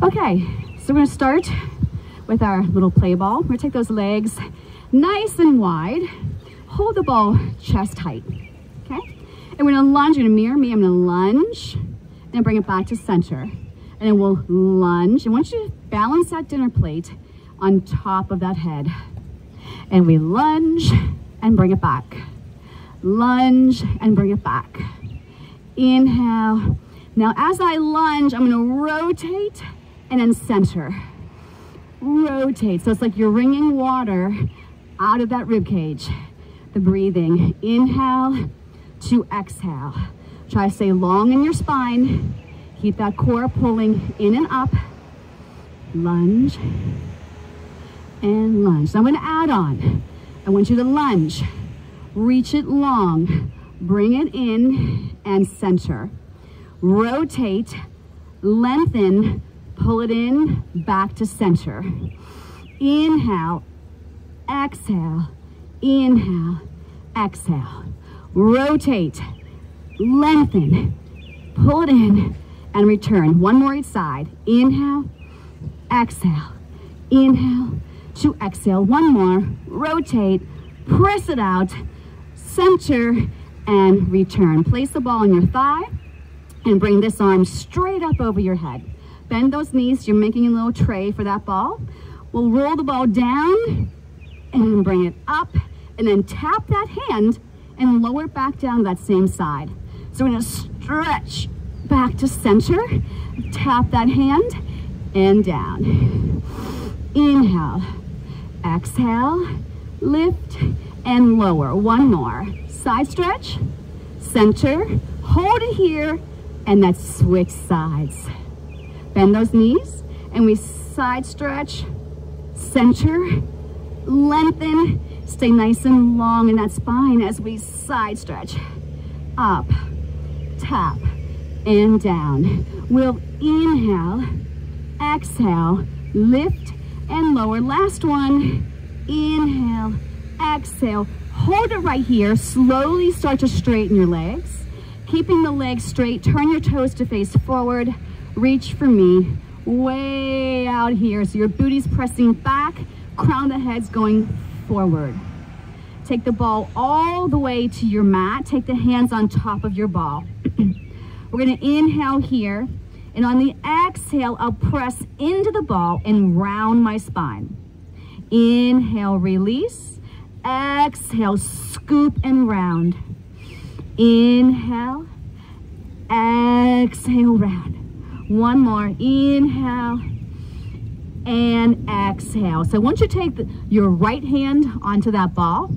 Okay, so we're gonna start with our little play ball. We're gonna take those legs nice and wide. Hold the ball chest height, okay? And we're gonna lunge, you're gonna mirror me, I'm gonna lunge, and bring it back to center. And then we'll lunge, and I want you to balance that dinner plate on top of that head. And we lunge and bring it back. Lunge and bring it back. Inhale. Now as I lunge, I'm gonna rotate and then center. Rotate, so it's like you're wringing water out of that rib cage. The breathing, inhale to exhale. Try to stay long in your spine. Keep that core pulling in and up. Lunge and lunge. So I'm going to add on. I want you to lunge. Reach it long. Bring it in and center. Rotate, lengthen, pull it in, back to center. Inhale, exhale, inhale, exhale. Rotate, lengthen, pull it in, and return. One more each side. Inhale, exhale, inhale to exhale. One more. Rotate, press it out, center, and return. Place the ball on your thigh and bring this arm straight up over your head. Bend those knees. You're making a little tray for that ball. We'll roll the ball down and bring it up, and then tap that hand and lower it back down that same side. So we're gonna stretch back to center, tap that hand and down. Inhale, exhale, lift and lower. One more. Side stretch, center, hold it here, and then switch sides. Bend those knees, and we side stretch, center, lengthen, stay nice and long in that spine as we side stretch. Up, tap, and down. We'll inhale, exhale, lift, and lower. Last one. Inhale, exhale. Hold it right here. Slowly start to straighten your legs. Keeping the legs straight, turn your toes to face forward. Reach for me, way out here. So your booty's pressing back, crown of the head's going forward. Take the ball all the way to your mat. Take the hands on top of your ball. We're gonna inhale here, and on the exhale, I'll press into the ball and round my spine. Inhale, release. Exhale, scoop and round. Inhale, exhale, round. One more. Inhale and exhale. So I want you to take your right hand onto that ball,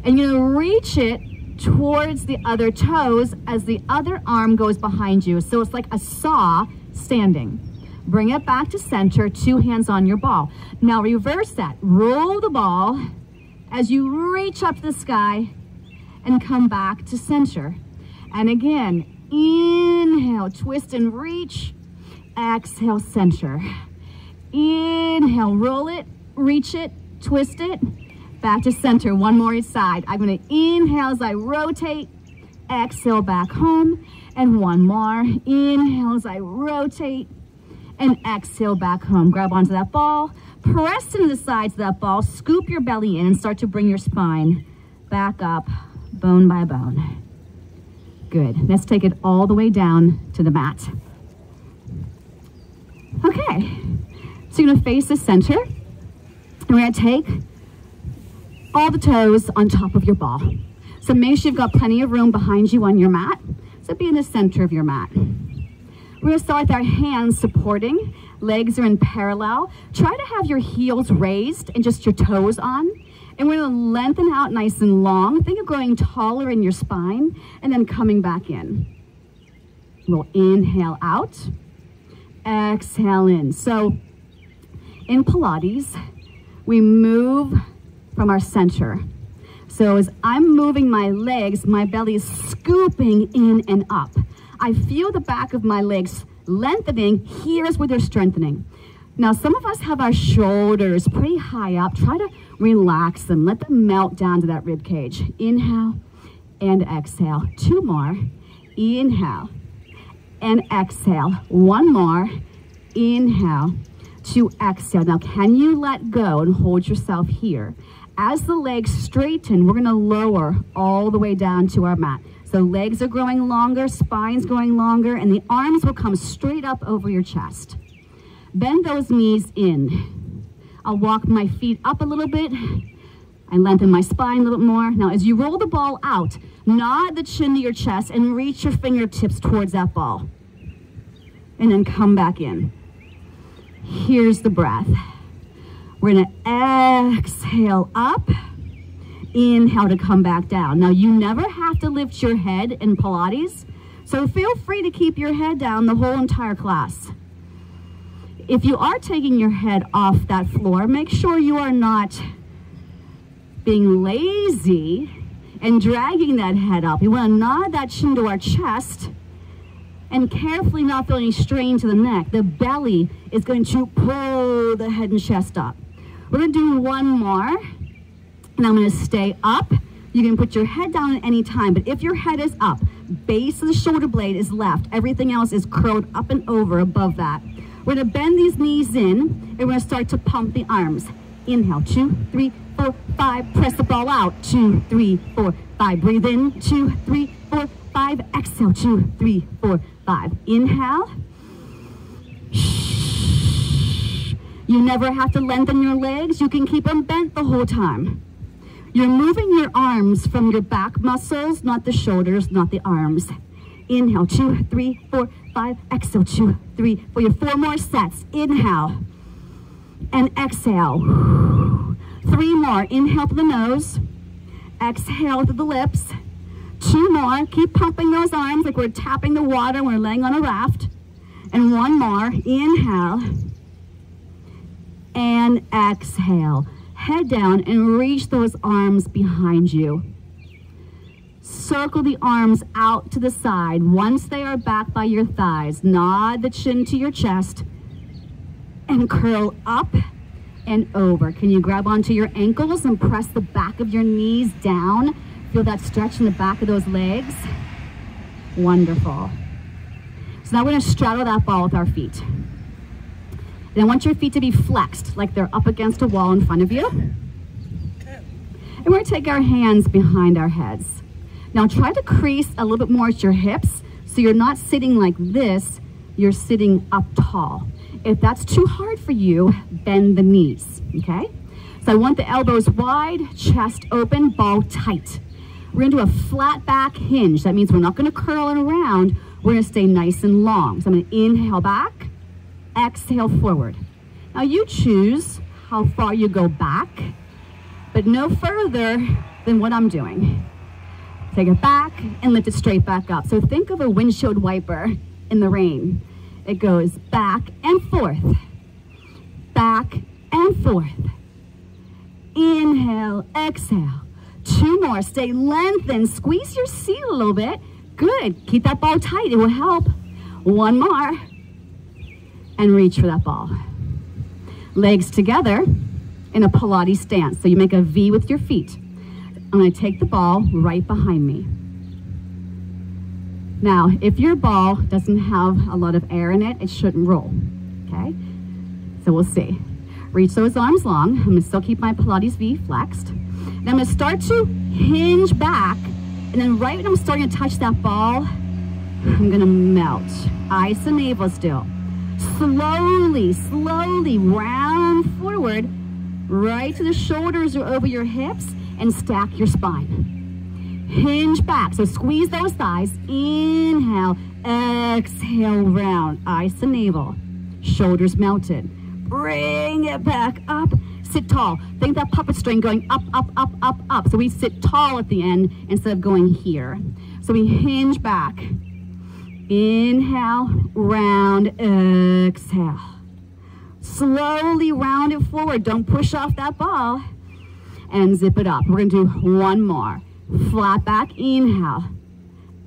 and you're gonna reach it towards the other toes as the other arm goes behind you. So it's like a saw standing. Bring it back to center, two hands on your ball. Now reverse that. Roll the ball as you reach up to the sky and come back to center. And again, inhale, twist and reach. Exhale, center. Inhale, roll it, reach it, twist it, back to center. One more each side. I'm gonna inhale as I rotate, exhale back home, and one more. Inhale as I rotate, and exhale back home. Grab onto that ball, press into the sides of that ball, scoop your belly in, and start to bring your spine back up, bone by bone. Good. Let's take it all the way down to the mat. Okay. So you're gonna face the center, and we're gonna take all the toes on top of your ball. So make sure you've got plenty of room behind you on your mat. So be in the center of your mat. We're gonna start with our hands supporting. Legs are in parallel. Try to have your heels raised and just your toes on. And we're gonna lengthen out nice and long. Think of growing taller in your spine and then coming back in. We'll inhale out, exhale in. So in Pilates, we move from our center. So as I'm moving my legs, my belly is scooping in and up. I feel the back of my legs lengthening. Here's where they're strengthening. Now, some of us have our shoulders pretty high up. Try to relax them. Let them melt down to that rib cage. Inhale and exhale. Two more. Inhale and exhale. One more. Inhale to exhale. Now, can you let go and hold yourself here? As the legs straighten, we're gonna lower all the way down to our mat. So legs are growing longer, spine's going longer, and the arms will come straight up over your chest. Bend those knees in. I'll walk my feet up a little bit. I lengthen my spine a little bit more. Now, as you roll the ball out, nod the chin to your chest and reach your fingertips towards that ball. And then come back in. Here's the breath. We're gonna exhale up, inhale to come back down. Now, you never have to lift your head in Pilates, so feel free to keep your head down the whole entire class. If you are taking your head off that floor, make sure you are not being lazy and dragging that head up. You wanna nod that chin to our chest and carefully not feel any strain to the neck. The belly is going to pull the head and chest up. We're gonna do one more, and I'm gonna stay up. You can put your head down at any time, but if your head is up, base of the shoulder blade is left, everything else is curled up and over above that. We're gonna bend these knees in, and we're gonna start to pump the arms. Inhale, 2, 3, 4, 5, press the ball out, 2, 3, 4, 5, breathe in, 2, 3, 4, 5, exhale, 2, 3, 4, 5. Inhale. You never have to lengthen your legs. You can keep them bent the whole time. You're moving your arms from your back muscles, not the shoulders, not the arms. Inhale, 2, 3, 4, 5, exhale, 2, 3, 4. You have 4 more sets. Inhale and exhale. 3 more. Inhale through the nose. Exhale through the lips. 2 more. Keep pumping those arms like we're tapping the water when we're laying on a raft. And 1 more. Inhale and exhale. Head down and reach those arms behind you. Circle the arms out to the side. Once they are back by your thighs, nod the chin to your chest and curl up and over. Can you grab onto your ankles and press the back of your knees down? Feel that stretch in the back of those legs? Wonderful. So now we're gonna straddle that ball with our feet. And I want your feet to be flexed, like they're up against a wall in front of you. And we're gonna take our hands behind our heads. Now try to crease a little bit more at your hips, so you're not sitting like this, you're sitting up tall. If that's too hard for you, bend the knees, okay? So I want the elbows wide, chest open, ball tight. We're gonna do a flat back hinge. That means we're not gonna curl it around, we're gonna stay nice and long. So I'm gonna inhale back, exhale forward. Now you choose how far you go back, but no further than what I'm doing. Take it back and lift it straight back up. So think of a windshield wiper in the rain. It goes back and forth, back and forth. Inhale, exhale. 2 more, stay lengthened, squeeze your seat a little bit. Good, keep that ball tight, it will help. 1 more, and reach for that ball. Legs together in a Pilates stance. So you make a V with your feet. I'm gonna take the ball right behind me. Now, if your ball doesn't have a lot of air in it, it shouldn't roll, okay? So we'll see. Reach those arms long. I'm gonna still keep my Pilates V flexed. And I'm gonna start to hinge back, and then right when I'm starting to touch that ball, I'm gonna melt. Eyes to navel still. Slowly, slowly round forward, right to the shoulders or over your hips, and stack your spine. Hinge back, so squeeze those thighs. Inhale, exhale, round. Eyes to navel, shoulders melted. Bring it back up, sit tall. Think that puppet string going up, up, up, up, up. So we sit tall at the end instead of going here. So we hinge back. Inhale, round, exhale. Slowly round it forward. Don't push off that ball. And zip it up. We're gonna do 1 more. Flat back, inhale.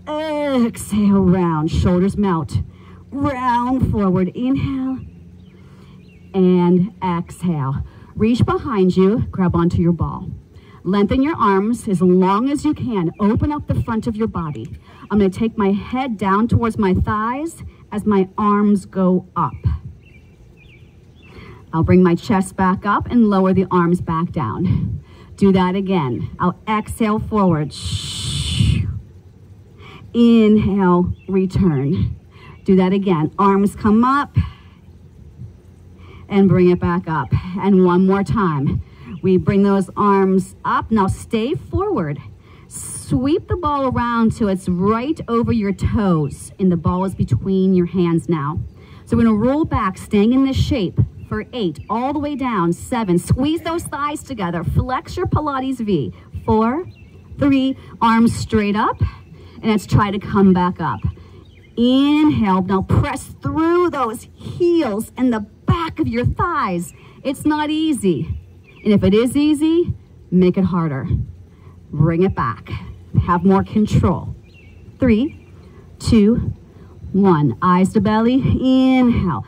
Exhale, round, shoulders melt. Round forward, inhale. And exhale. Reach behind you, grab onto your ball. Lengthen your arms as long as you can. Open up the front of your body. I'm gonna take my head down towards my thighs as my arms go up. I'll bring my chest back up and lower the arms back down. Do that again. I'll exhale forward. Inhale, return. Do that again. Arms come up and bring it back up. And one more time. We bring those arms up. Now stay forward. Sweep the ball around so it's right over your toes, and the ball is between your hands now. So we're going to roll back, staying in this shape for 8, all the way down, 7. Squeeze those thighs together. Flex your Pilates V. 4, 3, arms straight up, and let's try to come back up. Inhale. Now press through those heels and the back of your thighs. It's not easy. And if it is easy, make it harder. Bring it back. Have more control. 3, 2, 1. Eyes to belly. Inhale.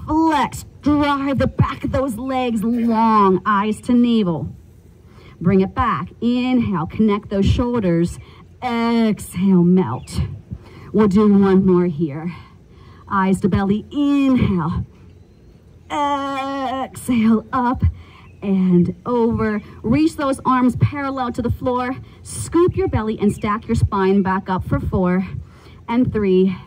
Flex. Drive the back of those legs long. Eyes to navel. Bring it back. Inhale. Connect those shoulders. Exhale. Melt. We'll do one more here. Eyes to belly. Inhale. Exhale. Up and over. Reach those arms parallel to the floor. Scoop your belly and stack your spine back up for 4 and 3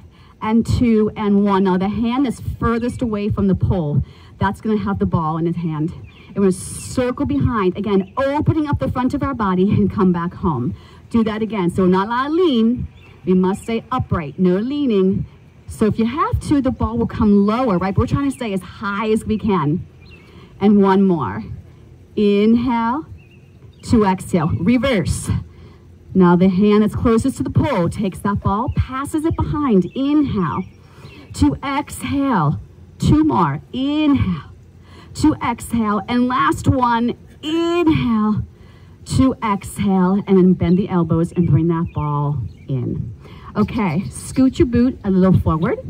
and 2 and 1. Now the hand that's furthest away from the pole, that's going to have the ball in its hand. And we're going to circle behind. Again, opening up the front of our body and come back home. Do that again. So not a lot of lean. We must stay upright. No leaning. So if you have to, the ball will come lower, right? But we're trying to stay as high as we can. And one more. Inhale to exhale. Reverse. Now the hand that's closest to the pole takes that ball, passes it behind. Inhale to exhale. 2 more. Inhale to exhale. And last one. Inhale to exhale. And then bend the elbows and bring that ball in. Okay, scoot your boot a little forward.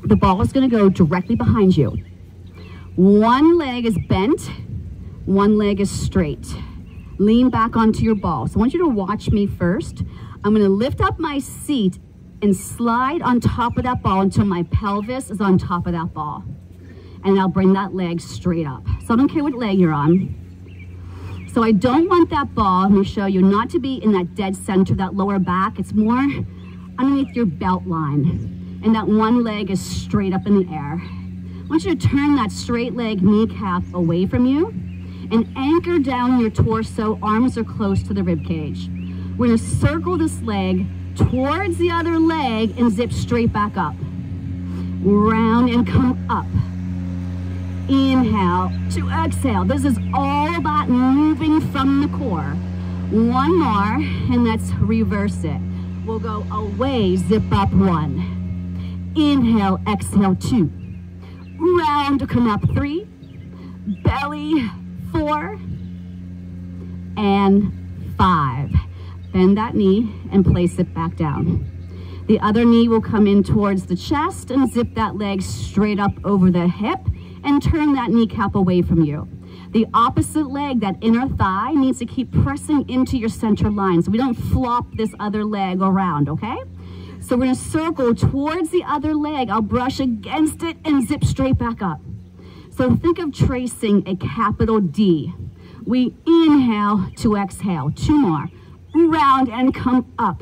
The ball is going to go directly behind you. One leg is bent. One leg is straight. Lean back onto your ball. So I want you to watch me first. I'm going to lift up my seat and slide on top of that ball until my pelvis is on top of that ball. And I'll bring that leg straight up. So I don't care what leg you're on. So I don't want that ball, let me show you, not to be in that dead center, that lower back. It's more underneath your belt line. And that one leg is straight up in the air. I want you to turn that straight leg kneecap away from you and anchor down your torso. Arms are close to the rib cage. We're going to circle this leg towards the other leg and zip straight back up. Round and come up. Inhale to exhale. This is all about moving from the core. One more, and let's reverse it. We'll go away, zip up 1. Inhale, exhale 2. Round to come up 3. Belly 4 and 5. Bend that knee and place it back down. The other knee will come in towards the chest and zip that leg straight up over the hip and turn that kneecap away from you. The opposite leg, that inner thigh, needs to keep pressing into your center line so we don't flop this other leg around, okay? So we're gonna circle towards the other leg. I'll brush against it and zip straight back up. So think of tracing a capital D. We inhale to exhale. 2 more. Round and come up.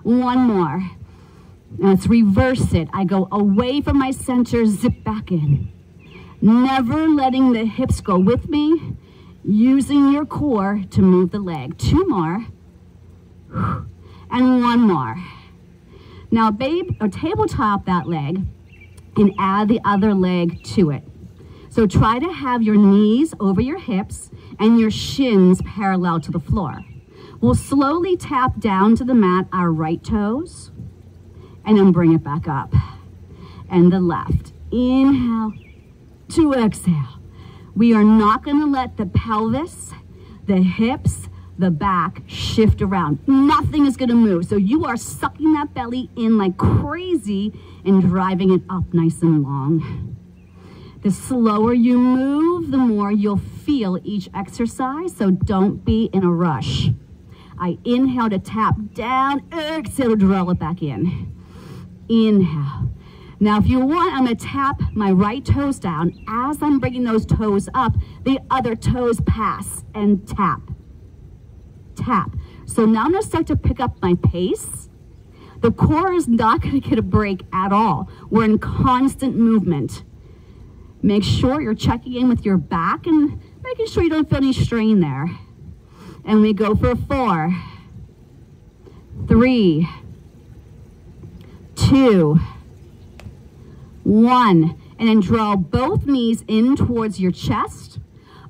1 more. Now let's reverse it. I go away from my center, zip back in. Never letting the hips go with me, using your core to move the leg. 2 more, and 1 more. Now, tabletop that leg and add the other leg to it. So try to have your knees over your hips and your shins parallel to the floor. We'll slowly tap down to the mat our right toes, and then bring it back up. And the left. Inhale to exhale. We are not going to let the pelvis, the hips, the back shift around. Nothing is going to move. So you are sucking that belly in like crazy and driving it up nice and long. The slower you move, the more you'll feel each exercise. So don't be in a rush. I inhale to tap down, exhale to draw it back in. Inhale. Now, if you want, I'm going to tap my right toes down. As I'm bringing those toes up, the other toes pass and tap, tap. So now I'm going to start to pick up my pace. The core is not going to get a break at all. We're in constant movement. Make sure you're checking in with your back and making sure you don't feel any strain there. And we go for 4, 3, 2, 1, and then draw both knees in towards your chest.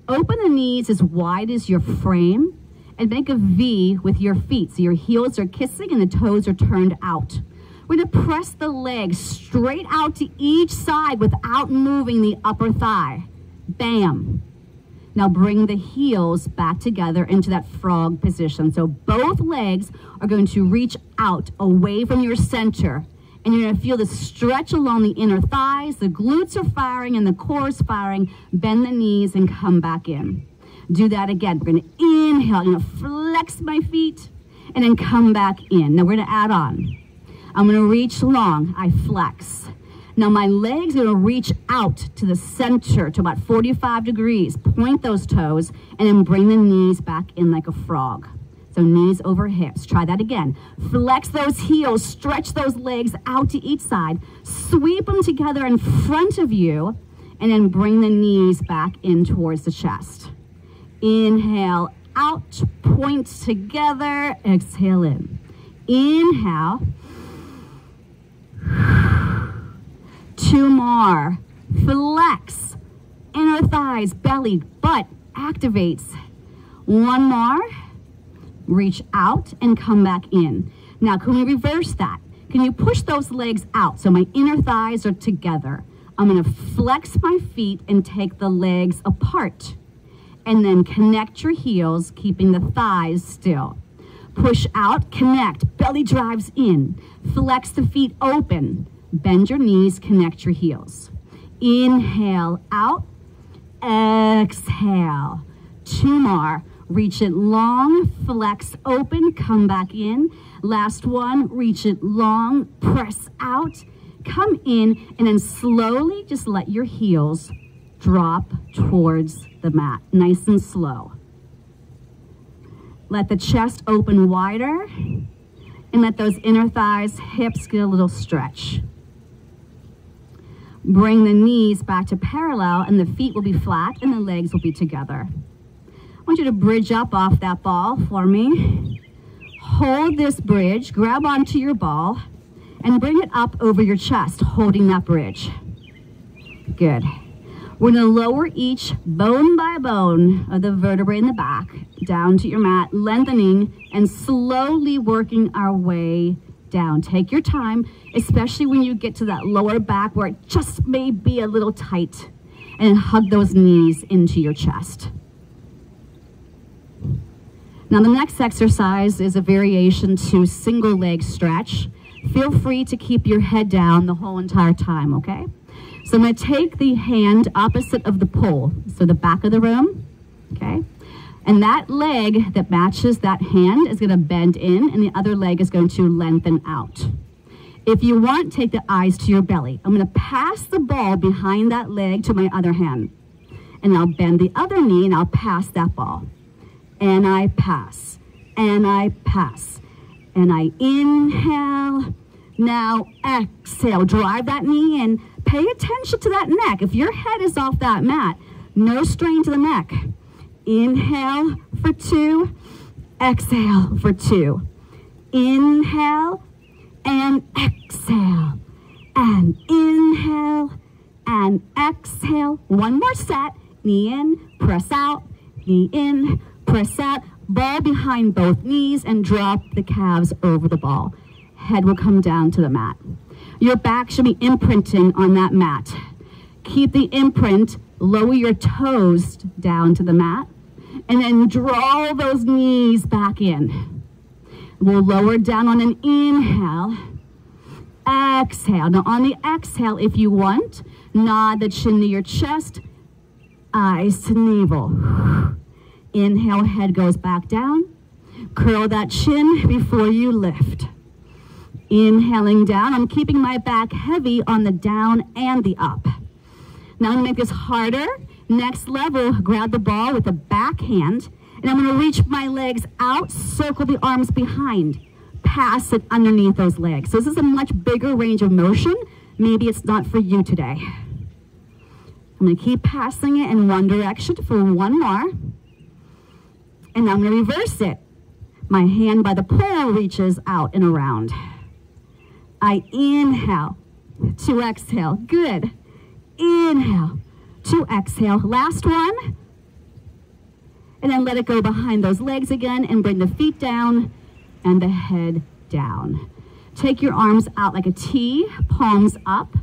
Open the knees as wide as your frame and make a V with your feet. So your heels are kissing and the toes are turned out. We're going to press the legs straight out to each side without moving the upper thigh. Bam. Now bring the heels back together into that frog position. So both legs are going to reach out away from your center. And you're going to feel the stretch along the inner thighs. The glutes are firing and the core is firing. Bend the knees and come back in. Do that again. We're going to inhale. I'm going to flex my feet and then come back in. Now we're going to add on. I'm going to reach long. I flex. Now my legs are going to reach out to the center to about 45 degrees. Point those toes and then bring the knees back in like a frog. So knees over hips. Try that again. Flex those heels, stretch those legs out to each side, sweep them together in front of you, and then bring the knees back in towards the chest. Inhale out, point together, exhale in. Inhale. 2 more. Flex. Inner thighs, belly, butt activates. 1 more. Reach out and come back in. Now, can we reverse that? Can you push those legs out so my inner thighs are together? I'm going to flex my feet and take the legs apart. And then connect your heels, keeping the thighs still. Push out, connect, belly drives in. Flex the feet open. Bend your knees, connect your heels. Inhale out, exhale. 2 more. Reach it long, flex open, come back in. Last one, reach it long, press out, come in, and then slowly just let your heels drop towards the mat, nice and slow. Let the chest open wider, and let those inner thighs, hips get a little stretch. Bring the knees back to parallel, and the feet will be flat, and the legs will be together. I want you to bridge up off that ball for me. Hold this bridge, grab onto your ball, and bring it up over your chest, holding that bridge. Good. We're going to lower each bone by bone of the vertebrae in the back down to your mat, lengthening and slowly working our way down. Take your time, especially when you get to that lower back where it just may be a little tight, and hug those knees into your chest. Now the next exercise is a variation to single leg stretch. Feel free to keep your head down the whole entire time, okay? So I'm going to take the hand opposite of the pole, so the back of the room, okay? And that leg that matches that hand is going to bend in, and the other leg is going to lengthen out. If you want, take the eyes to your belly. I'm going to pass the ball behind that leg to my other hand. And I'll bend the other knee, and I'll pass that ball. And I pass, and I pass. And I inhale, now exhale. Drive that knee in. Pay attention to that neck. If your head is off that mat, no strain to the neck. Inhale for 2, exhale for 2. Inhale and exhale, and inhale and exhale. One more set. Knee in, press out, knee in, press out. Ball behind both knees and drop the calves over the ball. Head will come down to the mat. Your back should be imprinting on that mat. Keep the imprint, lower your toes down to the mat, and then draw those knees back in. We'll lower down on an inhale, exhale. Now on the exhale, if you want, nod the chin to your chest, eyes to navel. Inhale, head goes back down. Curl that chin before you lift. Inhaling down, I'm keeping my back heavy on the down and the up. Now I'm gonna make this harder. Next level, grab the ball with the back hand, and I'm gonna reach my legs out, circle the arms behind, pass it underneath those legs. So this is a much bigger range of motion. Maybe it's not for you today. I'm gonna keep passing it in one direction for one more. And I'm gonna reverse it. My hand by the pole reaches out and around. I inhale to exhale. Good. Inhale to exhale. Last one. And then let it go behind those legs again and bring the feet down and the head down. Take your arms out like a T, palms up.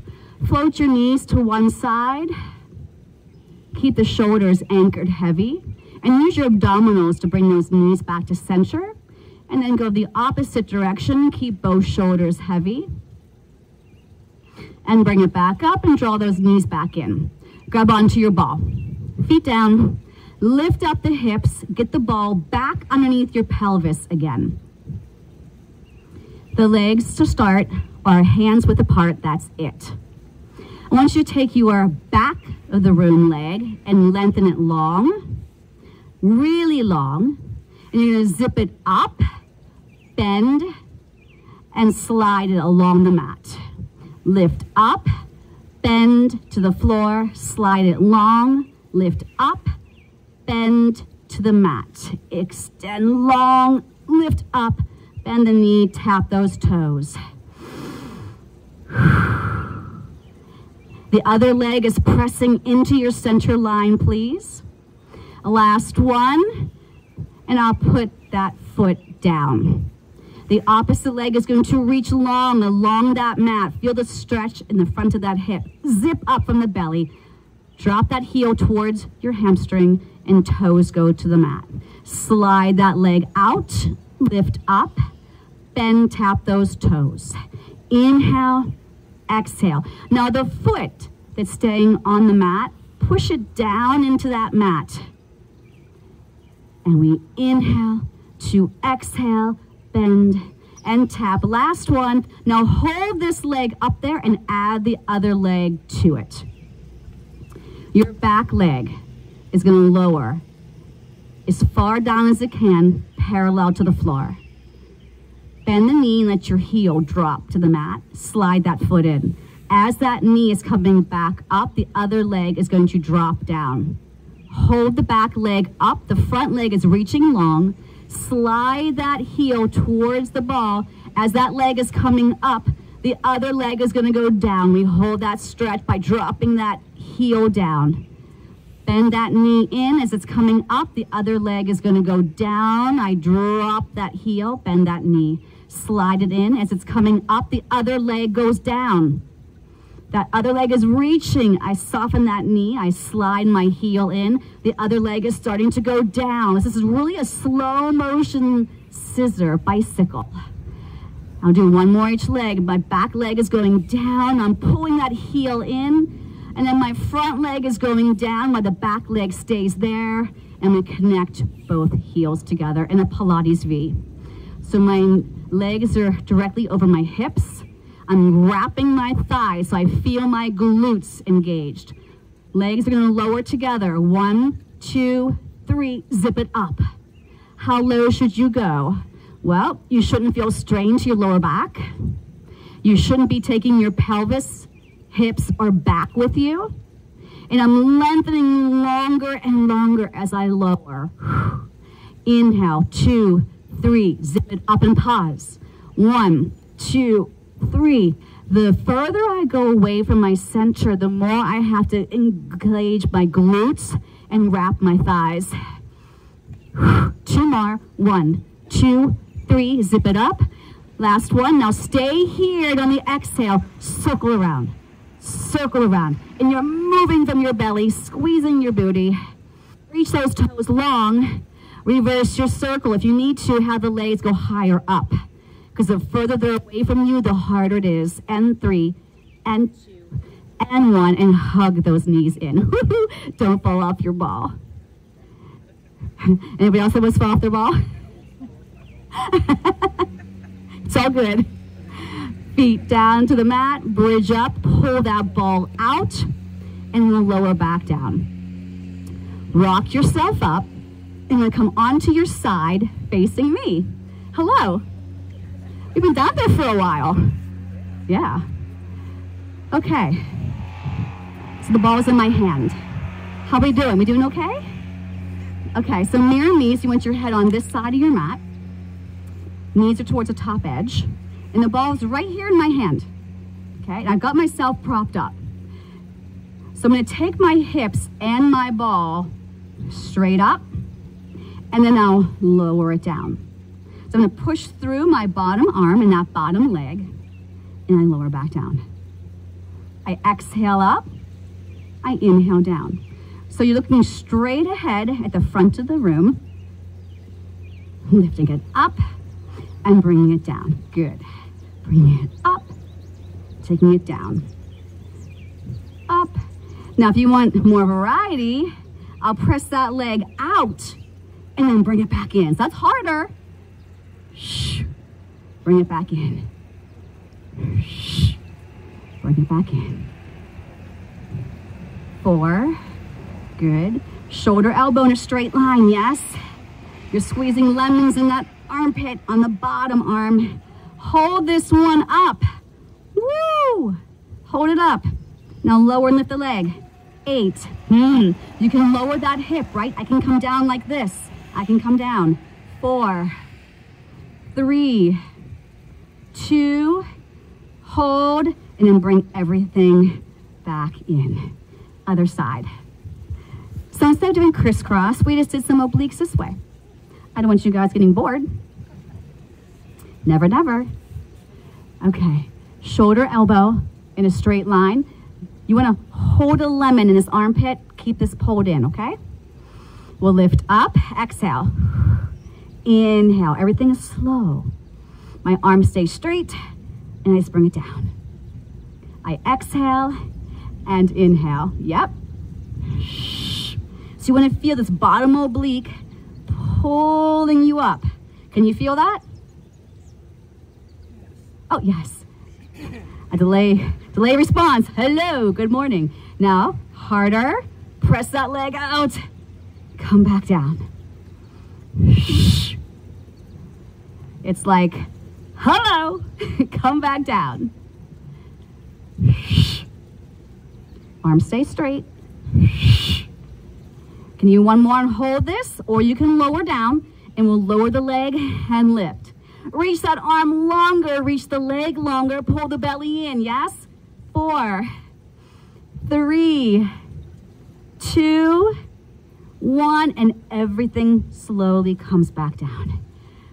Float your knees to one side. Keep the shoulders anchored heavy. And use your abdominals to bring those knees back to center. And then go the opposite direction. Keep both shoulders heavy. And bring it back up and draw those knees back in. Grab onto your ball. Feet down. Lift up the hips. Get the ball back underneath your pelvis again. The legs to start are hands width apart. That's it. I want you to take your back of the room leg and lengthen it long, really long. And you're going to zip it up, bend, and slide it along the mat. Lift up, bend to the floor, slide it long, lift up, bend to the mat. Extend long, lift up, bend the knee, tap those toes. The other leg is pressing into your center line, please. Last one, and I'll put that foot down. The opposite leg is going to reach long along that mat. Feel the stretch in the front of that hip. Zip up from the belly. Drop that heel towards your hamstring and toes go to the mat. Slide that leg out, lift up, bend, tap those toes. Inhale, exhale. Now the foot that's staying on the mat, push it down into that mat. And we inhale to exhale, bend, and tap. Last one. Now hold this leg up there and add the other leg to it. Your back leg is going to lower as far down as it can, parallel to the floor. Bend the knee and let your heel drop to the mat. Slide that foot in. As that knee is coming back up, the other leg is going to drop down. Hold the back leg up. The front leg is reaching long. Slide that heel towards the ball. As that leg is coming up, the other leg is going to go down. We hold that stretch by dropping that heel down. Bend that knee in as it's coming up. The other leg is going to go down. I drop that heel, bend that knee. Slide it in. As it's coming up, the other leg goes down. That other leg is reaching. I soften that knee. I slide my heel in. The other leg is starting to go down. This is really a slow motion scissor bicycle. I'll do one more each leg. My back leg is going down. I'm pulling that heel in. And then my front leg is going down while the back leg stays there. And we connect both heels together in a Pilates V. So my legs are directly over my hips. I'm wrapping my thighs so I feel my glutes engaged. Legs are going to lower together. 1, 2, 3. Zip it up. How low should you go? Well, you shouldn't feel strain to your lower back. You shouldn't be taking your pelvis, hips, or back with you. And I'm lengthening longer and longer as I lower. Inhale, 2, 3. Zip it up and pause. 1, 2, 3. The further I go away from my center, the more I have to engage my glutes and wrap my thighs. 2 more. 1, 2, 3. Zip it up. Last one. Now stay here, and on the exhale, circle around. Circle around. And you're moving from your belly, squeezing your booty. Reach those toes long. Reverse your circle. If you need to, have the legs go higher up. Because the further they're away from you, the harder it is. And 3, and 2, and 1, and hug those knees in. Don't fall off your ball. Anybody else almost fall off their ball? It's all good. Feet down to the mat, bridge up, pull that ball out, and then lower back down. Rock yourself up, and then come onto your side facing me. Hello. You've been down there for a while. Yeah. Okay. So the ball is in my hand. How are we doing? We doing okay? Okay, so mirror me. So you want your head on this side of your mat. Knees are towards the top edge. And the ball is right here in my hand. Okay, and I've got myself propped up. So I'm going to take my hips and my ball straight up, and then I'll lower it down. So I'm going to push through my bottom arm and that bottom leg, and I lower back down. I exhale up, I inhale down. So you're looking straight ahead at the front of the room, lifting it up and bringing it down. Good. Bringing it up, taking it down, up. Now, if you want more variety, I'll press that leg out and then bring it back in. So that's harder. Shh. Bring it back in. Shh. Bring it back in. 4. Good. Shoulder, elbow in a straight line, yes. You're squeezing lemons in that armpit on the bottom arm. Hold this one up. Woo! Hold it up. Now lower and lift the leg. 8. You can lower that hip, right? I can come down like this. I can come down. 4, 3, 2, hold, and then bring everything back in. Other side. So instead of doing crisscross, we just did some obliques this way. I don't want you guys getting bored. Never, never. Okay, shoulder, elbow in a straight line. You want to hold a lemon in this armpit. Keep this pulled in, okay? We'll lift up, exhale. Inhale, everything is slow. My arms stay straight, and I just bring it down. I exhale and inhale, yep. So you want to feel this bottom oblique pulling you up. Can you feel that? Oh, yes. A delay response. Hello, good morning. Now, harder. Press that leg out. Come back down. It's like, hello, come back down. Arms stay straight. Can you one more and hold this? Or you can lower down and we'll lower the leg and lift. Reach that arm longer, reach the leg longer, pull the belly in, yes? 4, 3, 2, 1, and everything slowly comes back down.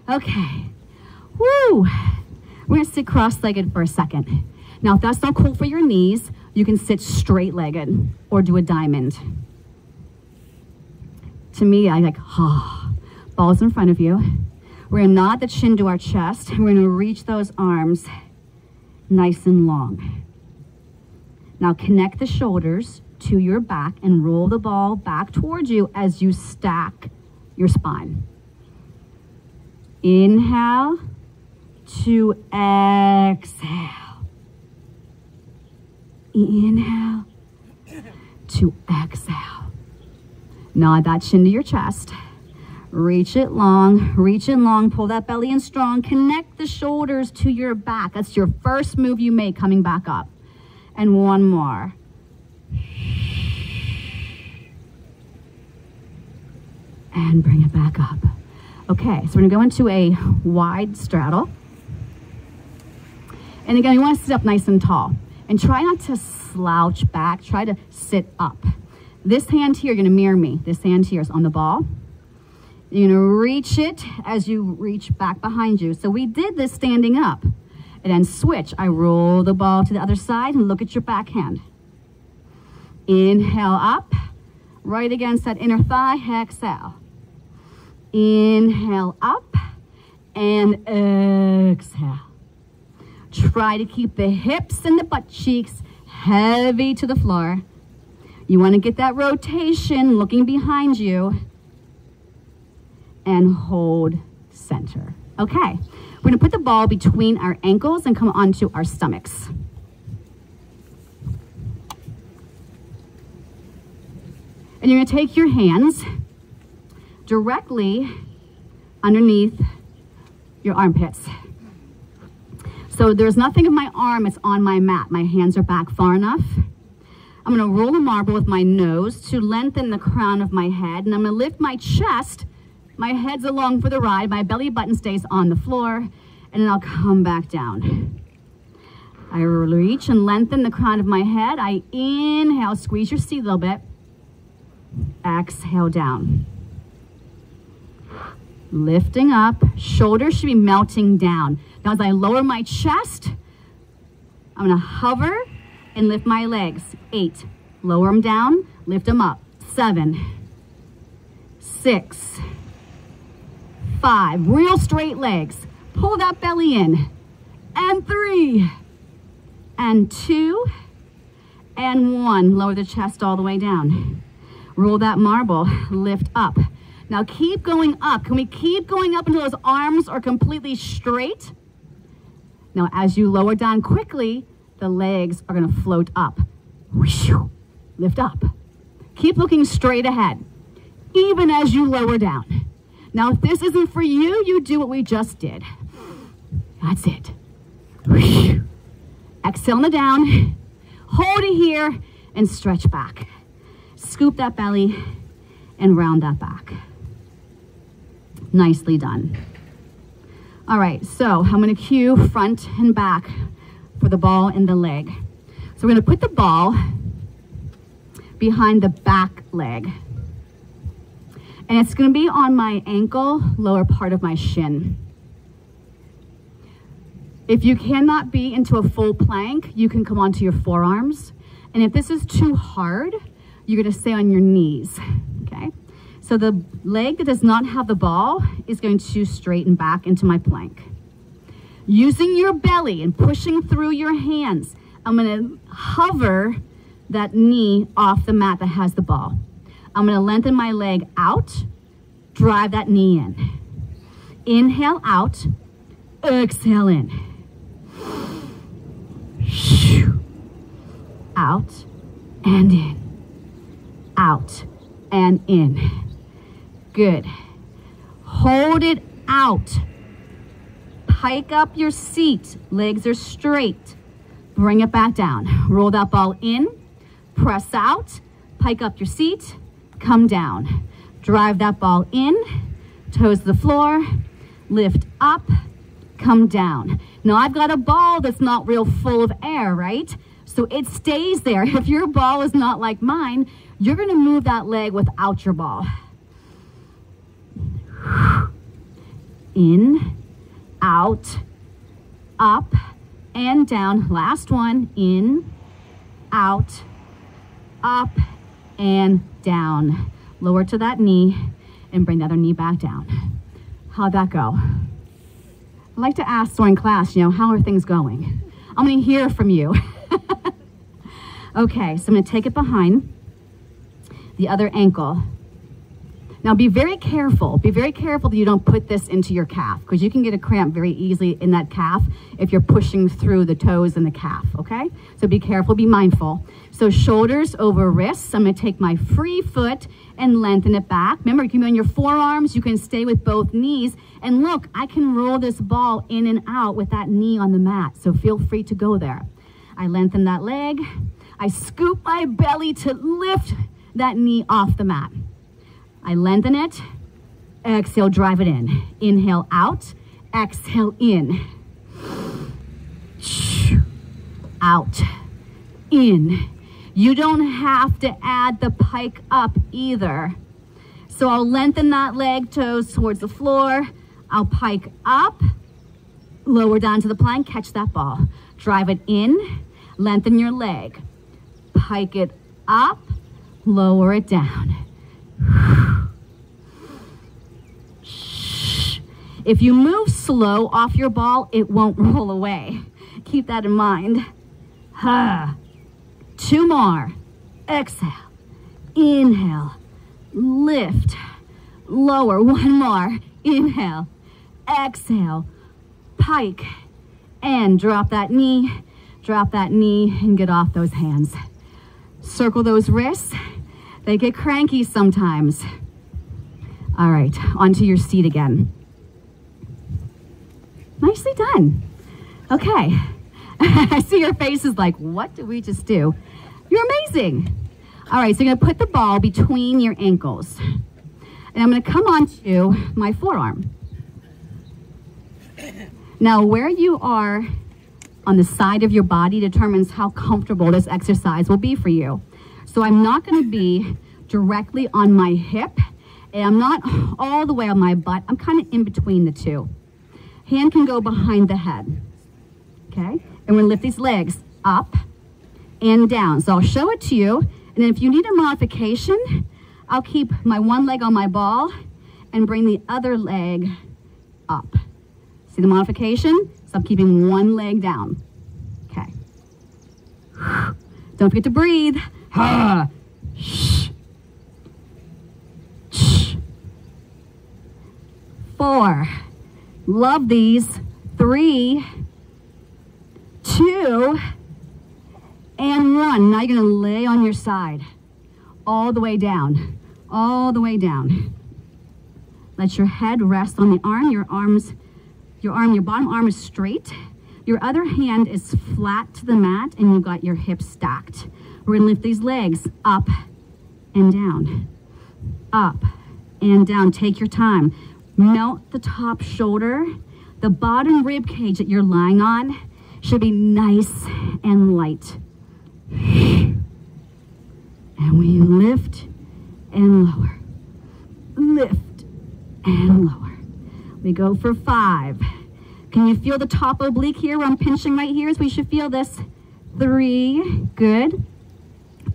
Okay, woo! We're gonna sit cross-legged for a second. Now, if that's not cool for your knees, you can sit straight-legged or do a diamond. To me, I like, balls in front of you. We're gonna nod the chin to our chest. We're gonna reach those arms nice and long. Now connect the shoulders to your back and roll the ball back towards you as you stack your spine. Inhale to exhale. Inhale to exhale. Nod that chin to your chest. Reach it long, pull that belly in strong, connect the shoulders to your back. That's your first move you make coming back up. And one more. And bring it back up. Okay, so we're gonna go into a wide straddle. And again, you wanna sit up nice and tall. And try not to slouch back, try to sit up. This hand here, you're gonna mirror me. This hand here is on the ball. You're gonna reach it as you reach back behind you. So we did this standing up. And then switch. I roll the ball to the other side and look at your backhand. Inhale up, right against that inner thigh, exhale. Inhale up and exhale. Try to keep the hips and the butt cheeks heavy to the floor. You want to get that rotation looking behind you and hold center. Okay, We're gonna put the ball between our ankles and come onto our stomachs. And you're gonna take your hands directly underneath your armpits. So there's nothing in my arm, it's on my mat. My hands are back far enough. I'm gonna roll a marble with my nose to lengthen the crown of my head, and I'm gonna lift my chest. My head's along for the ride, my belly button stays on the floor, and then I'll come back down. I reach and lengthen the crown of my head. I inhale, squeeze your seat a little bit. Exhale down. Lifting up, shoulders should be melting down. Now as I lower my chest, I'm gonna hover and lift my legs. 8, lower them down, lift them up. 7, 6, 5, real straight legs. Pull that belly in. And 3, and 2, and 1. Lower the chest all the way down. Roll that marble, lift up. Now keep going up. Can we keep going up until those arms are completely straight? Now as you lower down quickly, the legs are gonna float up. Lift up. Keep looking straight ahead, even as you lower down. Now if this isn't for you, you do what we just did. That's it. Exhale on the down. Hold it here and stretch back. Scoop that belly and round that back. Nicely done. All right, so I'm gonna cue front and back for the ball and the leg. So we're gonna put the ball behind the back leg. And it's gonna be on my ankle, lower part of my shin. If you cannot be into a full plank, you can come onto your forearms. And if this is too hard, you're gonna stay on your knees, okay? So the leg that does not have the ball is going to straighten back into my plank. Using your belly and pushing through your hands, I'm gonna hover that knee off the mat that has the ball. I'm gonna lengthen my leg out, drive that knee in. Inhale out, exhale in. Out and in. Out and in. Good. Hold it out. Pike up your seat. Legs are straight. Bring it back down. Roll that ball in. Press out. Pike up your seat. Come down. Drive that ball in. Toes to the floor. Lift up. Come down. Now I've got a ball that's not real full of air, right? So it stays there. If your ball is not like mine, you're gonna move that leg without your ball. In, out, up, and down. Last one. In, out, up, and down. Lower to that knee and bring the other knee back down. How'd that go? I like to ask during class, how are things going? I'm gonna hear from you. Okay, so I'm gonna take it behind the other ankle. Now be very careful that you don't put this into your calf, because you can get a cramp very easily in that calf if you're pushing through the toes and the calf, okay? So be careful, be mindful. So shoulders over wrists. I'm gonna take my free foot and lengthen it back. Remember, you can be on your forearms, you can stay with both knees, and look, I can roll this ball in and out with that knee on the mat, so feel free to go there. I lengthen that leg. I scoop my belly to lift that knee off the mat. I lengthen it, exhale, drive it in. Inhale out, exhale in. Out, in. You don't have to add the pike up either. So I'll lengthen that leg, toes towards the floor. I'll pike up, lower down to the plank, catch that ball. Drive it in, lengthen your leg. Pike it up, lower it down. If you move slow off your ball, it won't roll away. Keep that in mind. 2 more. Exhale. Inhale. Lift. Lower. 1 more. Inhale. Exhale. pike, and drop that knee, and get off those hands. Circle those wrists. They get cranky sometimes. All right, onto your seat again. Nicely done. Okay. I see your faces like, what did we just do? You're amazing. All right, so you're gonna put the ball between your ankles. And I'm gonna come onto my forearm. Now, where you are on the side of your body determines how comfortable this exercise will be for you. So I'm not gonna be directly on my hip, and I'm not all the way on my butt. I'm kind of in between the two. Hand can go behind the head, okay? And we're gonna lift these legs up and down. So I'll show it to you, and then if you need a modification, I'll keep my one leg on my ball and bring the other leg up. See the modification? So I'm keeping one leg down. Okay. Don't forget to breathe. Shh. Shh. 4. Love these. 3, 2, and 1. Now you're going to lay on your side. All the way down. All the way down. Let your head rest on the arm. Your bottom arm is straight. Your other hand is flat to the mat, and you've got your hips stacked. We're going to lift these legs up and down. Up and down. Take your time. Melt the top shoulder. The bottom rib cage that you're lying on should be nice and light. And we lift and lower. Lift and lower. We go for 5. Can you feel the top oblique here where I'm pinching right here? So we should feel this. 3, good.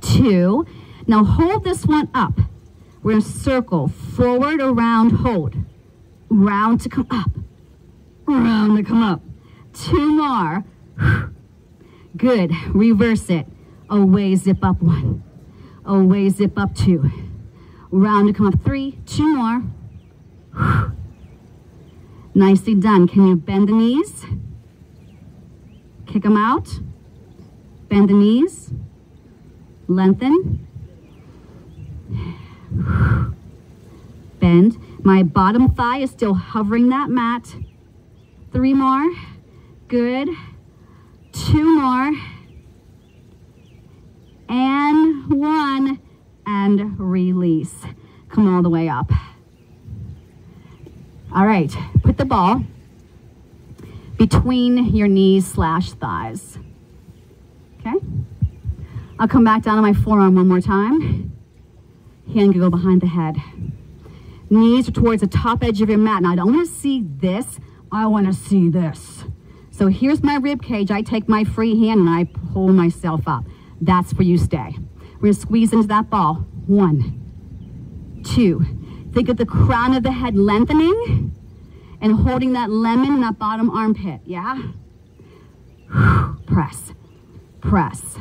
2. Now hold this one up. We're going to circle forward, around, hold. Round to come up. Round to come up. 2 more. Good. Reverse it. Away, zip up 1. Away, zip up 2. Round to come up 3. 2 more. Nicely done. Can you bend the knees? Kick them out. Bend the knees. Lengthen. Bend. My bottom thigh is still hovering that mat. 3 more. Good. 2 more. And 1. And release. Come all the way up. All right. Put the ball between your knees/thighs. Okay? I'll come back down on my forearm one more time. Hand can go behind the head. Knees are towards the top edge of your mat. Now, I don't want to see this. I want to see this. So here's my rib cage. I take my free hand and I pull myself up. That's where you stay. We're going to squeeze into that ball. 1, 2. Think of the crown of the head lengthening and holding that lemon in that bottom armpit. Yeah? Press, press,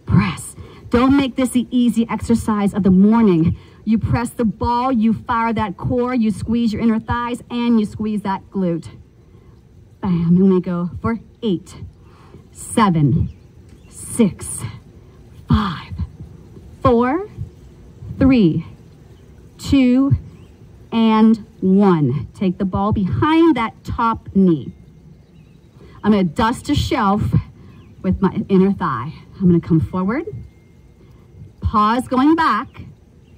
press. Don't make this the easy exercise of the morning. You press the ball, you fire that core, you squeeze your inner thighs, and you squeeze that glute. Bam, and we go for 8, 7, 6, 5, 4, 3, 2, and 1. Take the ball behind that top knee. I'm going to dust a shelf with my inner thigh. I'm going to come forward, pause going back,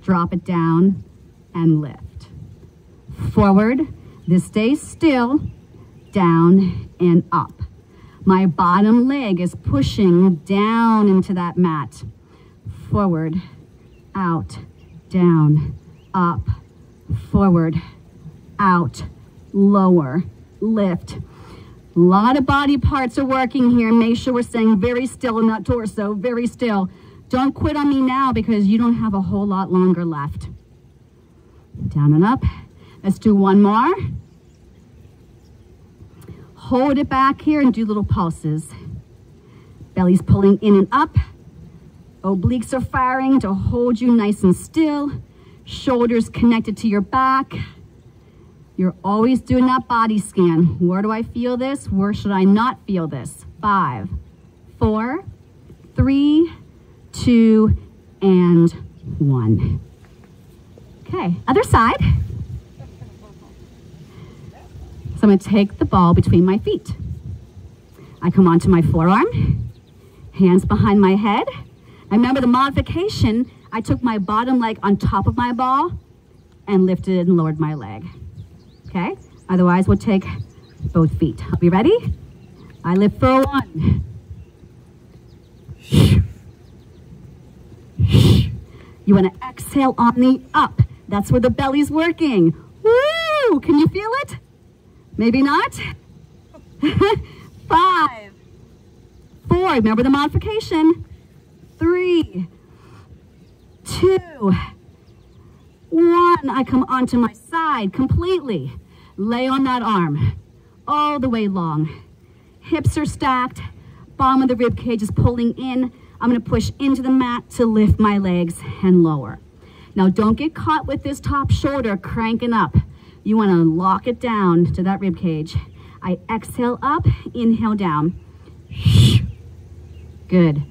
drop it down, and lift. Forward, this stays still, down and up. My bottom leg is pushing down into that mat. Forward, out, down, up, forward, out, lower, lift. A lot of body parts are working here. Make sure we're staying very still in that torso, very still. Don't quit on me now because you don't have a whole lot longer left. Down and up. Let's do one more. Hold it back here and do little pulses. Belly's pulling in and up. Obliques are firing to hold you nice and still. Shoulders connected to your back. You're always doing that body scan. Where do I feel this? Where should I not feel this? 5, 4, 3, 2, and 1. Okay, other side. So I'm going to take the ball between my feet. I come onto my forearm, hands behind my head. I remember the modification, I took my bottom leg on top of my ball and lifted and lowered my leg. Okay, otherwise we'll take both feet. Are we ready? I lift for 1. You want to exhale on the up. That's where the belly's working. Woo! Can you feel it? Maybe not? 5, 4, remember the modification. 3, 2, 1. I come onto my side completely. Lay on that arm all the way long. Hips are stacked. Bottom of the rib cage is pulling in. I'm going to push into the mat to lift my legs and lower. Now don't get caught with this top shoulder cranking up. You want to lock it down to that rib cage. I exhale up, inhale down. Good.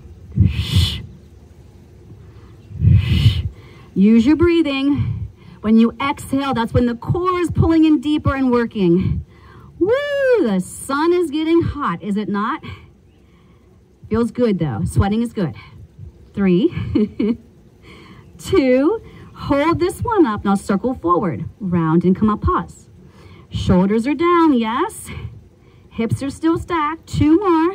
Use your breathing. When you exhale, that's when the core is pulling in deeper and working. Woo! The sun is getting hot, is it not? Feels good though. Sweating is good. 3, 2, hold this one up. Now circle forward, round and come up, pause. Shoulders are down, yes. Hips are still stacked. 2 more.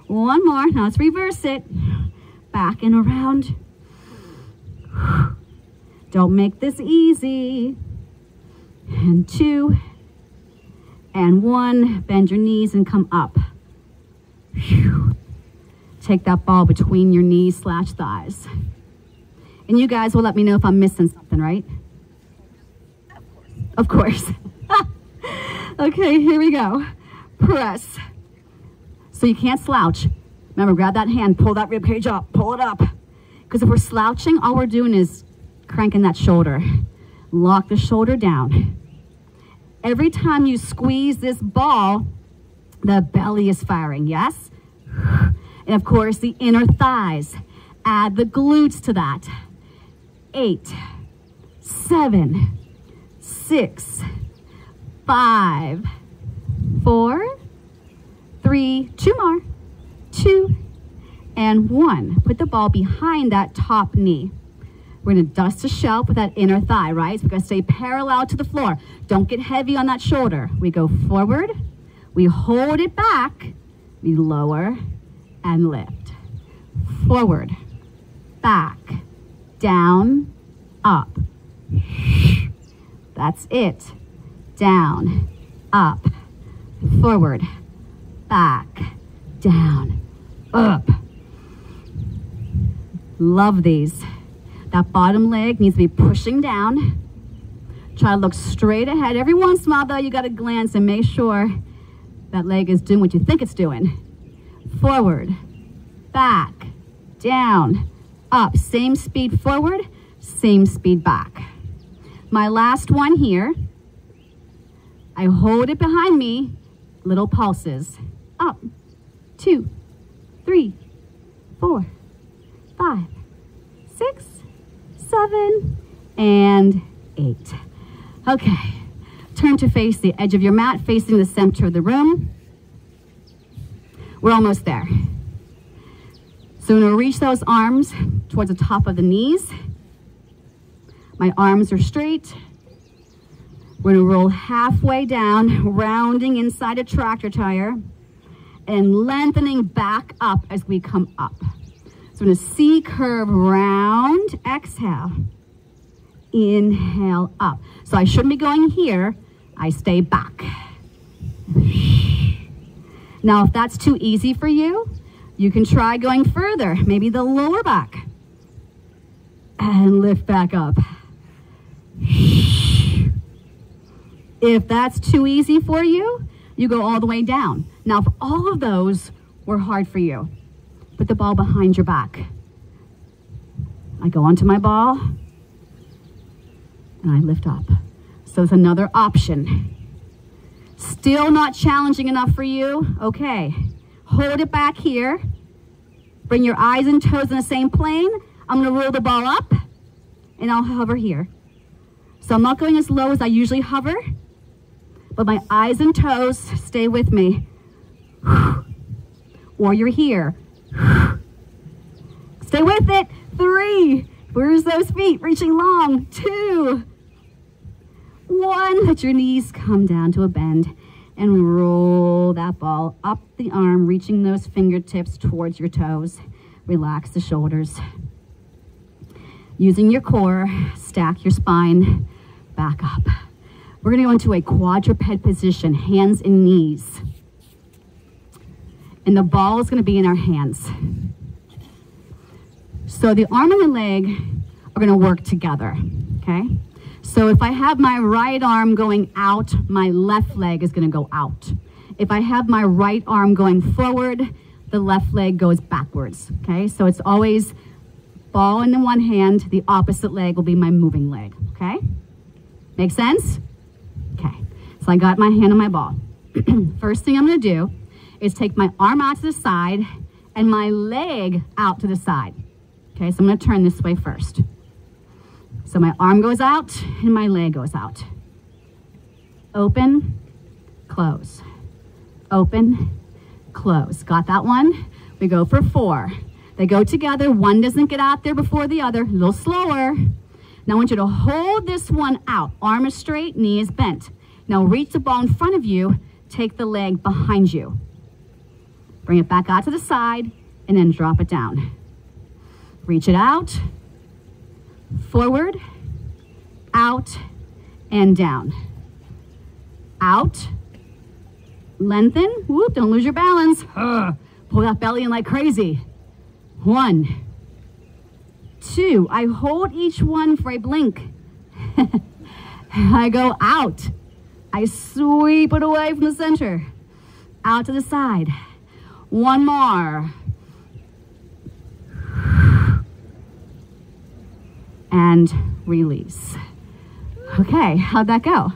1 more. Now let's reverse it. Back and around. Don't make this easy. And 2, and 1. Bend your knees and come up. Take that ball between your knees / thighs. And you guys will let me know if I'm missing something, right? Of course. Okay, here we go. Press. So you can't slouch. Remember, grab that hand, pull that rib cage up, pull it up. Because if we're slouching, all we're doing is cranking that shoulder. Lock the shoulder down. Every time you squeeze this ball, the belly is firing, yes? And of course, the inner thighs. Add the glutes to that. 8, 7, 6, 5, 4, 3, 2 more, 2, and 1. Put the ball behind that top knee. We're gonna dust the shelf with that inner thigh, right? So we're gonna stay parallel to the floor. Don't get heavy on that shoulder. We go forward, we hold it back, we lower and lift. Forward, back, down, up. That's it. Down, up, forward, back, down, up. Love these. That bottom leg needs to be pushing down. Try to look straight ahead. Every once in a while, though, you got to glance and make sure that leg is doing what you think it's doing. Forward, back, down, up. Same speed forward, same speed back. My last one here. I hold it behind me, little pulses. Up, 2, 3, 4, 5, 6, 7, and 8. Okay, turn to face the edge of your mat, facing the center of the room. We're almost there. So I'm gonna reach those arms towards the top of the knees. My arms are straight. We're gonna roll halfway down, rounding inside a tractor tire, and lengthening back up as we come up. So we're gonna C curve round, exhale, inhale up. So I shouldn't be going here, I stay back. Now, if that's too easy for you, you can try going further, maybe the lower back, and lift back up. If that's too easy for you, you go all the way down. Now, if all of those were hard for you, put the ball behind your back. I go onto my ball, and I lift up. So it's another option. Still not challenging enough for you? Okay. Hold it back here. Bring your eyes and toes in the same plane. I'm going to roll the ball up, and I'll hover here. So I'm not going as low as I usually hover, but my eyes and toes stay with me. Or you're here. Stay with it. 3. Where's those feet? Reaching long. 2. 1. Let your knees come down to a bend and roll that ball up the arm, reaching those fingertips towards your toes. Relax the shoulders. Using your core, stack your spine back up. We're going to go into a quadruped position, hands and knees. And the ball is going to be in our hands. So the arm and the leg are going to work together, okay? So if I have my right arm going out, my left leg is going to go out. If I have my right arm going forward, the left leg goes backwards, okay? So it's always ball in the one hand, the opposite leg will be my moving leg, okay? Make sense? Okay, so I got my hand on my ball. First thing I'm going to do is take my arm out to the side and my leg out to the side. Okay, so I'm going to turn this way first. So my arm goes out and my leg goes out. Open, close. Open, close. Got that one? We go for 4. They go together. One doesn't get out there before the other. A little slower. Now I want you to hold this one out. Arm is straight, knee is bent. Now reach the ball in front of you. Take the leg behind you. Bring it back out to the side and then drop it down. Reach it out, forward, out, and down. Out, lengthen, whoop, don't lose your balance. Pull that belly in like crazy. 1, 2, I hold each one for a blink. I go out. I sweep it away from the center. Out to the side. 1 more. And release. Okay, how'd that go?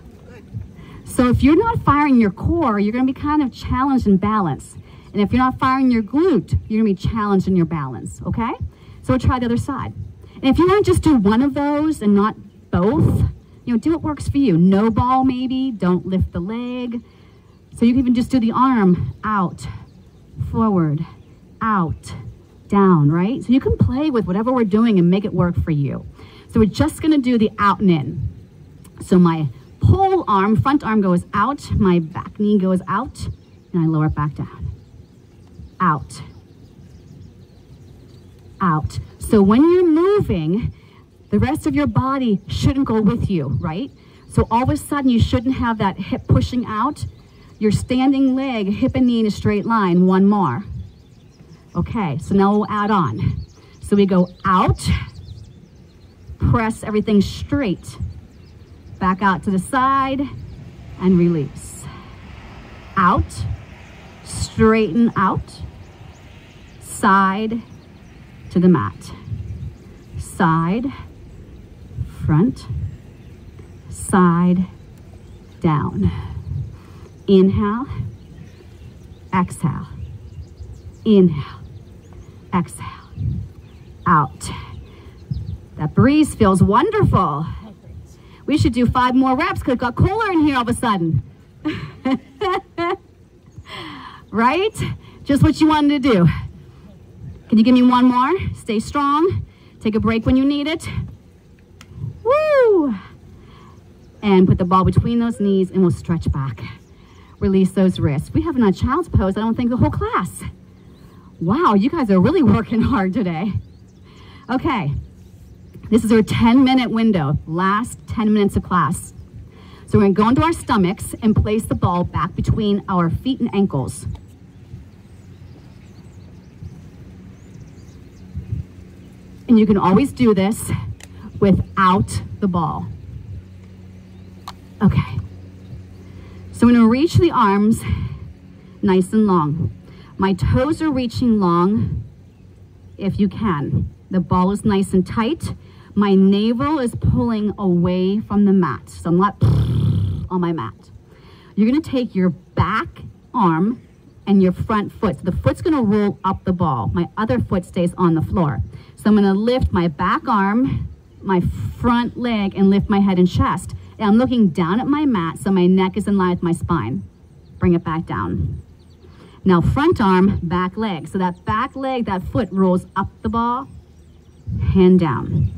So if you're not firing your core, you're going to be kind of challenged in balance. And if you're not firing your glute, you're going to be challenged in your balance, okay? So we'll try the other side. And if you want to just do one of those and not both, you know, do what works for you. No ball maybe, don't lift the leg. So you can even just do the arm out, forward, out, down, right? So you can play with whatever we're doing and make it work for you. So we're just going to do the out and in. So my pole arm, front arm goes out, my back knee goes out, and I lower it back down. Out. Out. So when you're moving, the rest of your body shouldn't go with you, right? So all of a sudden you shouldn't have that hip pushing out. Your standing leg, hip and knee in a straight line. 1 more. Okay, so now we'll add on. So we go out, press everything straight, back out to the side, and release. Out, straighten out, side to the mat. Side, front, side, down. Inhale, exhale, inhale, exhale, out. That breeze feels wonderful. We should do 5 more reps because it got cooler in here all of a sudden. Right? Just what you wanted to do. Can you give me 1 more? Stay strong. Take a break when you need it. Woo! And put the ball between those knees and we'll stretch back. Release those wrists. We haven't had child's pose, I don't think, the whole class. Wow, you guys are really working hard today. Okay, this is our 10-minute window, last 10 minutes of class. So we're gonna go into our stomachs and place the ball back between our feet and ankles. And you can always do this without the ball. Okay. So I'm gonna reach the arms nice and long. My toes are reaching long if you can. The ball is nice and tight. My navel is pulling away from the mat. So I'm not on my mat. You're gonna take your back arm and your front foot. So the foot's gonna roll up the ball. My other foot stays on the floor. So I'm gonna lift my back arm, my front leg, and lift my head and chest. And I'm looking down at my mat so my neck is in line with my spine. Bring it back down. Now front arm, back leg. So that back leg, that foot rolls up the ball, hand down.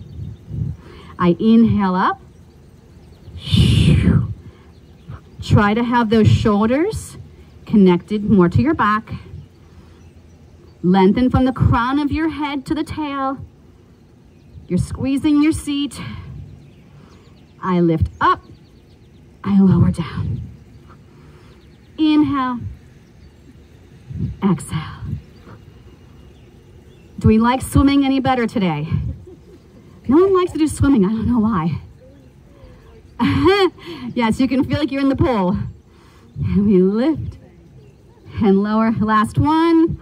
I inhale up. Try to have those shoulders connected more to your back. Lengthen from the crown of your head to the tail. You're squeezing your seat. I lift up. I lower down. Inhale. Exhale. Do we like swimming any better today? No one likes to do swimming. I don't know why. Yes, you can feel like you're in the pool. And we lift and lower. Last one.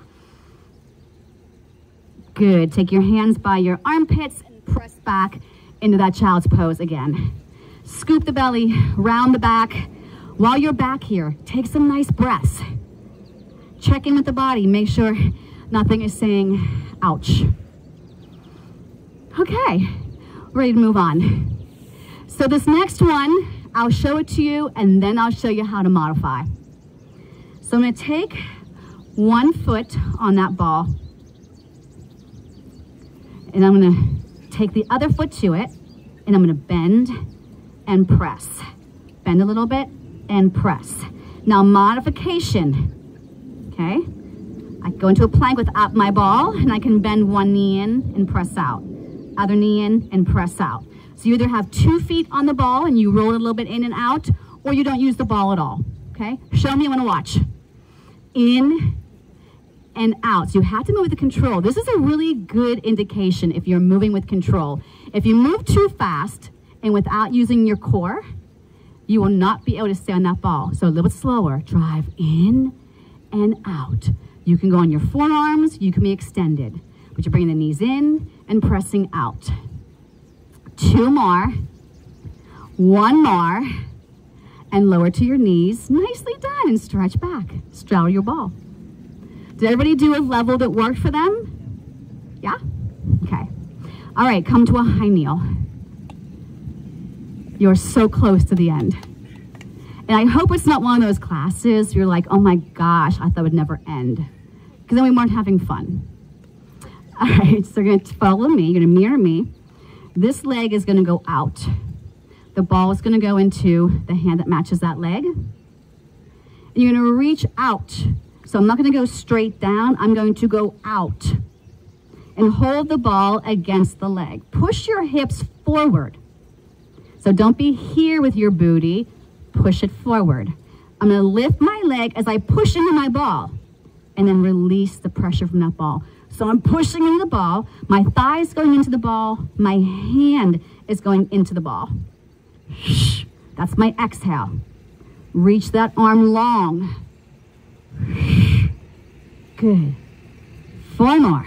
Good. Take your hands by your armpits and press back into that child's pose again. Scoop the belly, round the back. While you're back here, take some nice breaths. Check in with the body. Make sure nothing is saying, ouch. Okay, ready to move on. So this next one, I'll show it to you and then I'll show you how to modify. So I'm gonna take one foot on that ball and I'm gonna take the other foot to it and I'm gonna bend and press. Bend a little bit and press. Now modification, okay? I go into a plank without my ball and I can bend one knee in and press out. Other knee in and press out. So you either have 2 feet on the ball and you roll it a little bit in and out, or you don't use the ball at all, okay? Show me, I wanna watch. In and out. So you have to move with the control. This is a really good indication if you're moving with control. If you move too fast and without using your core, you will not be able to stay on that ball. So a little bit slower. Drive in and out. You can go on your forearms, you can be extended, but you're bringing the knees in and pressing out. 2 more, 1 more, and lower to your knees. Nicely done, and stretch back. Straddle your ball. Did everybody do a level that worked for them? Yeah? Okay. All right, come to a high kneel. You're so close to the end. And I hope it's not one of those classes you're like, oh my gosh, I thought it would never end. Because then we weren't having fun. All right, so you're gonna follow me, you're gonna mirror me. This leg is gonna go out. The ball is gonna go into the hand that matches that leg. And you're gonna reach out. So I'm not gonna go straight down, I'm going to go out. And hold the ball against the leg. Push your hips forward. So don't be here with your booty, push it forward. I'm gonna lift my leg as I push into my ball and then release the pressure from that ball. So I'm pushing into the ball, my thigh is going into the ball, my hand is going into the ball. That's my exhale. Reach that arm long. Good. 4 more.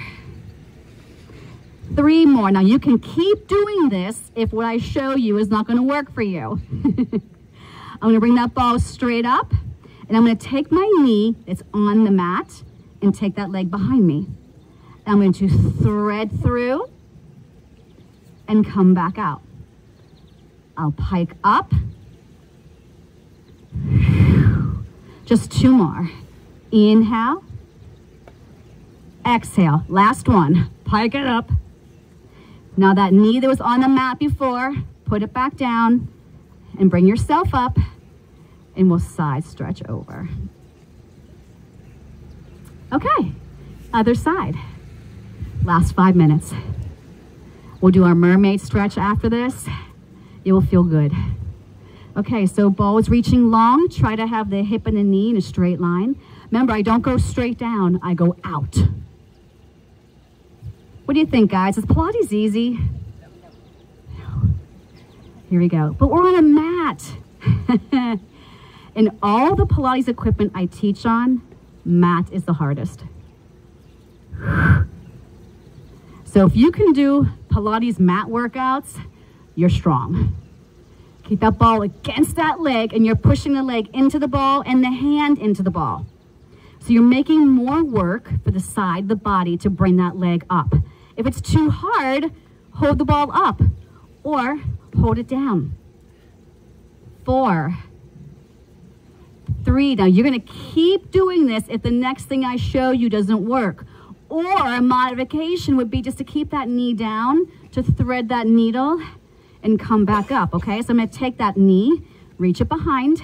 3 more. Now you can keep doing this if what I show you is not gonna work for you. I'm gonna bring that ball straight up and I'm gonna take my knee that's on the mat and take that leg behind me. I'm going to thread through and come back out. I'll pike up. Just 2 more. Inhale. Exhale. Last one. Pike it up. Now that knee that was on the mat before, put it back down and bring yourself up and we'll side stretch over. Okay, other side. Last 5 minutes. We'll do our mermaid stretch after this. It will feel good. Okay, so ball is reaching long. Try to have the hip and the knee in a straight line. Remember, I don't go straight down, I go out. What do you think, guys? Is Pilates easy? Here we go. But we're on a mat. And all the Pilates equipment I teach on, mat is the hardest. So if you can do Pilates mat workouts, you're strong. Keep that ball against that leg, and you're pushing the leg into the ball and the hand into the ball. So you're making more work for the side of the body to bring that leg up. If it's too hard, hold the ball up or hold it down. 4, 3. Now you're going to keep doing this if the next thing I show you doesn't work. Or a modification would be just to keep that knee down, to thread that needle and come back up, okay? So I'm going to take that knee, reach it behind.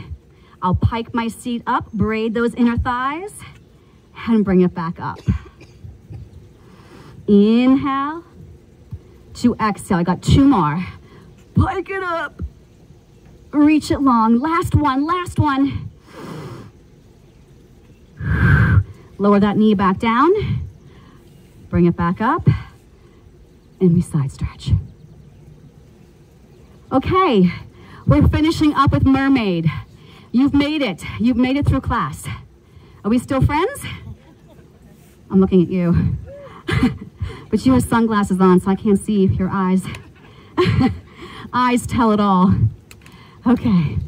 I'll pike my seat up, braid those inner thighs, and bring it back up. Inhale to exhale. I got 2 more. Pike it up. Reach it long. Last one, last one. Lower that knee back down. Bring it back up. And we side stretch. Okay, we're finishing up with mermaid. You've made it. You've made it through class. Are we still friends? I'm looking at you. But you have sunglasses on, so I can't see your eyes. Eyes tell it all. Okay.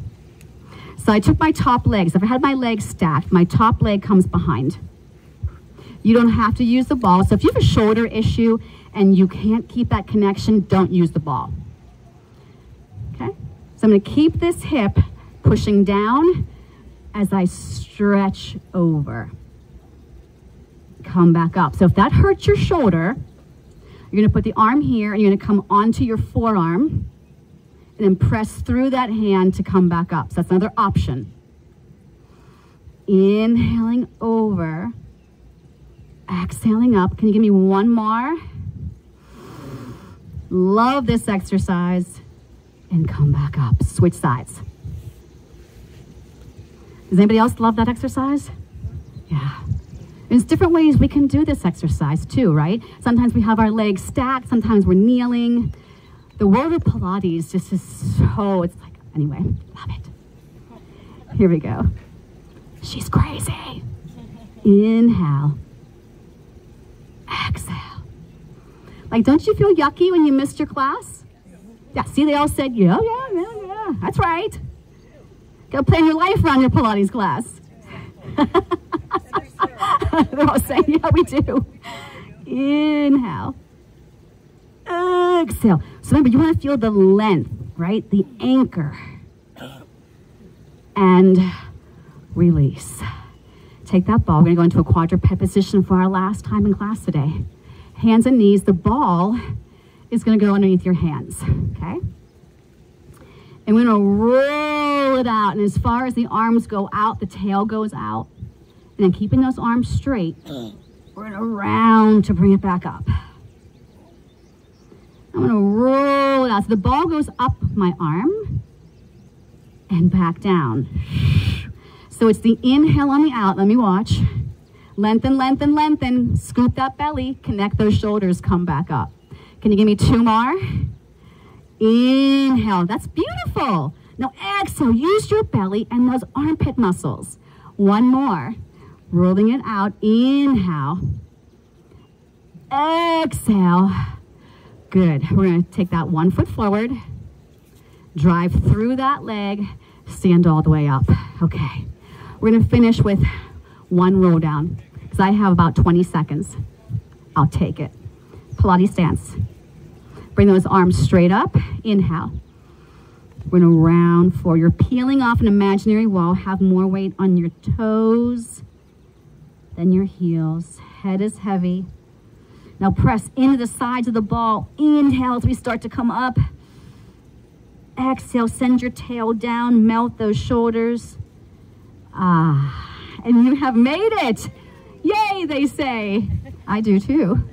So I took my top legs. If I had my legs stacked, my top leg comes behind. You don't have to use the ball. So if you have a shoulder issue and you can't keep that connection, don't use the ball. Okay? So I'm going to keep this hip pushing down as I stretch over. Come back up. So if that hurts your shoulder, you're going to put the arm here and you're going to come onto your forearm and then press through that hand to come back up. So that's another option. Inhaling over. Exhaling up. Can you give me one more? Love this exercise. And come back up. Switch sides. Does anybody else love that exercise? Yeah. There's different ways we can do this exercise too, right? Sometimes we have our legs stacked. Sometimes we're kneeling. The world of Pilates just is so, it's like, anyway, love it. Here we go. She's crazy. Inhale. Exhale. Like, don't you feel yucky when you missed your class? Yeah, see, they all said, yeah, that's right. Gotta plan your life around your Pilates class. They're all saying, yeah, we do. Inhale. Exhale. So remember, you want to feel the length, right? The anchor. And release. Take that ball. We're going to go into a quadruped position for our last time in class today. Hands and knees. The ball is going to go underneath your hands, okay? And we're going to roll it out. And as far as the arms go out, the tail goes out. And then keeping those arms straight, we're going to round to bring it back up. I'm going to roll it out. So the ball goes up my arm and back down. So it's the inhale on the out. Let me watch. Lengthen, lengthen, lengthen. Scoop that belly. Connect those shoulders. Come back up. Can you give me 2 more? Inhale. That's beautiful. Now exhale. Use your belly and those armpit muscles. 1 more. Rolling it out. Inhale. Exhale. Good. We're going to take that 1 foot forward. Drive through that leg. Stand all the way up. Okay. We're going to finish with 1 roll down. Because I have about 20 seconds. I'll take it. Pilates stance. Bring those arms straight up. Inhale. We're going to round forward. You're peeling off an imaginary wall. Have more weight on your toes than your heels. Head is heavy. Now press into the sides of the ball. Inhale as we start to come up. Exhale, send your tail down. Melt those shoulders. And you have made it. Yay, they say. I do too.